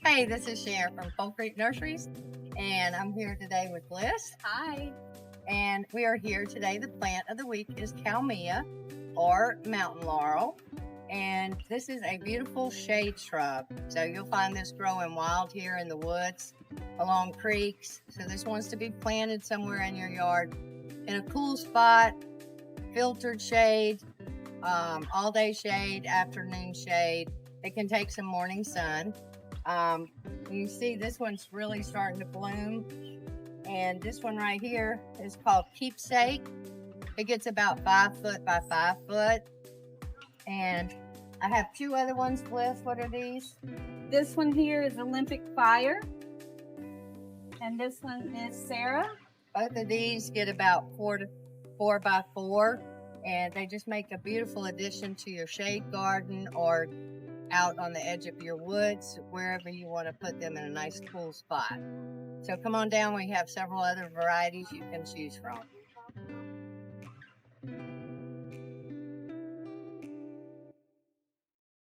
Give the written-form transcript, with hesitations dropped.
Hey, this is Sharon from Fall Creek Nurseries, and I'm here today with Bliss. Hi. And we are here today. The plant of the week is Kalmia, or Mountain Laurel. And this is a beautiful shade shrub. So you'll find this growing wild here in the woods, along creeks. So this wants to be planted somewhere in your yard in a cool spot, filtered shade, all day shade, afternoon shade. It can take some morning sun. You see this one's really starting to bloom, and this one right here is called Keepsake. It gets about 5 foot by 5 foot, and I have two other ones. Bliss, what are these? This one here is Olympic Fire, and this one is Sarah. Both of these get about 4 by 4, and they just make a beautiful addition to your shade garden or out on the edge of your woods, wherever you want to put them in a nice cool spot. So come on down, we have several other varieties you can choose from.